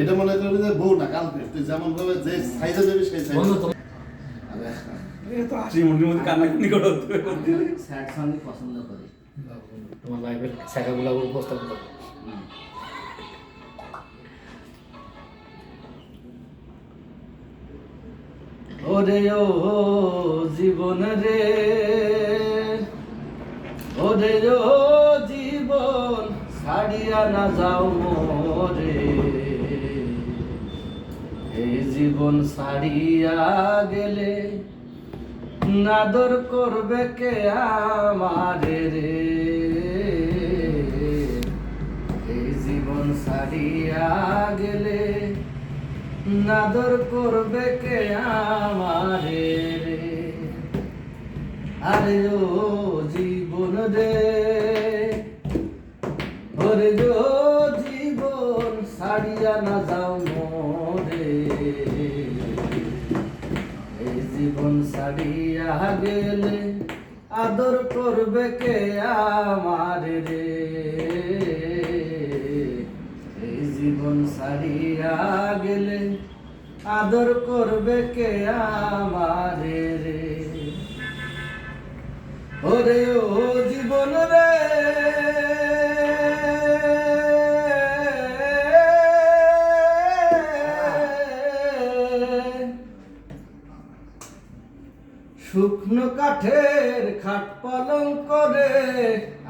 এটা মনে করবি যে বউ না গার্লফ্রেন্ড, তুই যেমন ভাবে যে সাইজে যাবি সেই সাইজে। তো হাসি মুখের মধ্যে কান্নাকাটি করো। স্যাড সং পছন্দ করি। তোমার লাইফের শাখাগুলো উপস্থাপন করো। ওরে ও জীবন রে, ওরে ও জীবন ছাড়িয়া না যাও মোরে, এই জীবন ছাড়িয়া গেলে নাদর করবে কে আমারে রে, এই জীবন ছাড়িয়া গেলে নাদর করবে কে আমারে রে। আরে ও জীবন রে, ওরে ও জীবন ছাড়িয়া না যাও মোরে, এই জীবন ছাড়িয়া গেলে আদর করবে কে আমারে রে, এই জীবন ছাড়িয়া গেলে আদর করবে কে আমারে রে। ওরে ও জীবন রে, শুকনো কাঠের খাট পালঙ্ক রে,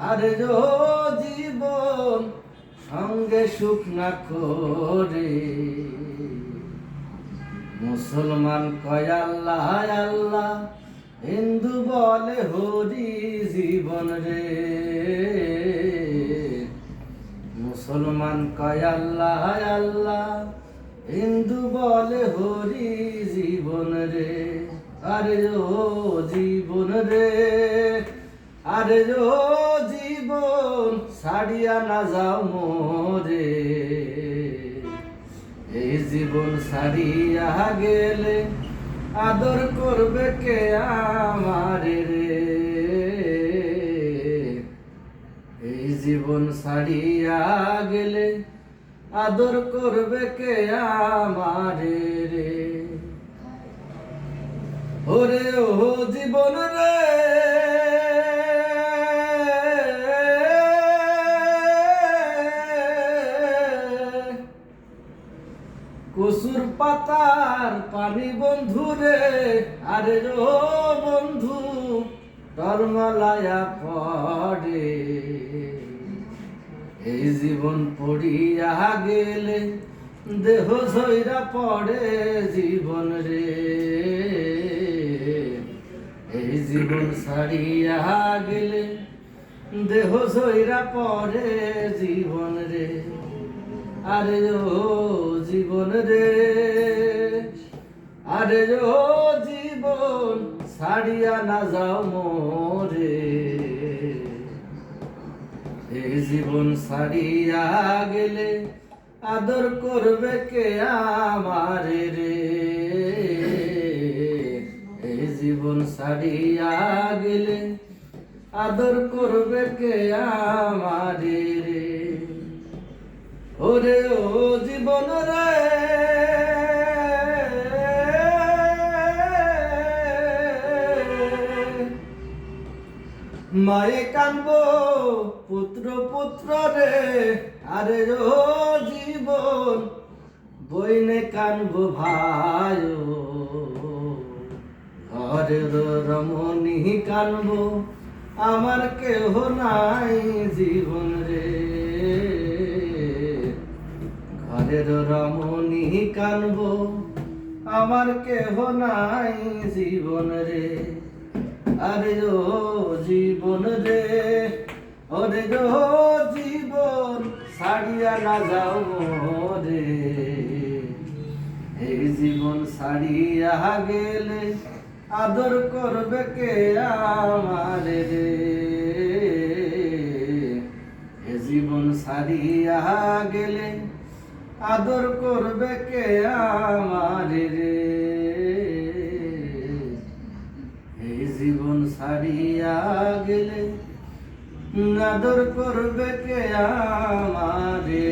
আরে ও জীবন সঙ্গে সুখ না করে, মুসলমান কয় আল্লাহ আল্লাহ, হিন্দু বলে হরি জীবন রে, মুসলমান কয় আল্লাহ আল্লাহ, হিন্দু বলে হরি জীবন রে। আরে ও জীবন রে, আরে ও জীবন ছাড়িয়া না যাও মোরে, এই জীবন ছাড়িয়া গেলে আদর করবে কে আমারে রে, এই জীবন ছাড়িয়া গেলে আদর করবে কে আমারে রে। ওরে ও জীবন রে, কসুর পাতার পানি বন্ধু রে, আরে ও বন্ধু টলমলায়া পড়ে, এই জীবন পড়িয়া গেলে দেহ ঝইরা পড়ে জীবন রে, এই জীবন ছাড়িয়া গেলে দেহ ঝইরা পড়ে জীবন রে। আরে ও জীবন রে, আরে ও জীবন ছাড়িয়া না যাও মোরে, এই জীবন ছাড়িয়া গেলে আদর করবে কে আমারে রে, এই জীবন ছাড়িয়া গেলে আদর করবে কে আমারে রে। ওরে ও জীবন রে, মায়ে কানব পুত্র পুত্র রে, আরে ও জীবন বইনে কানব ভাই, ঘরের রমণী কানব আমার কেহ নাই জীবন রে, ঘরের রমণী কানব আমার কেহ নাই জীবন রে। আরে ও জীবন রে, ওরে ও জীবন ছাড়িয়া না যাও মোরে, এই জীবন ছাড়িয়া গেলে আদর করবে কে আমারে রে, এই জীবন ছাড়িয়া গেলে আদর করবে কে আমারে রে, এই জীবন ছাড়িয়া গেলে আদর করবে কে আমারে।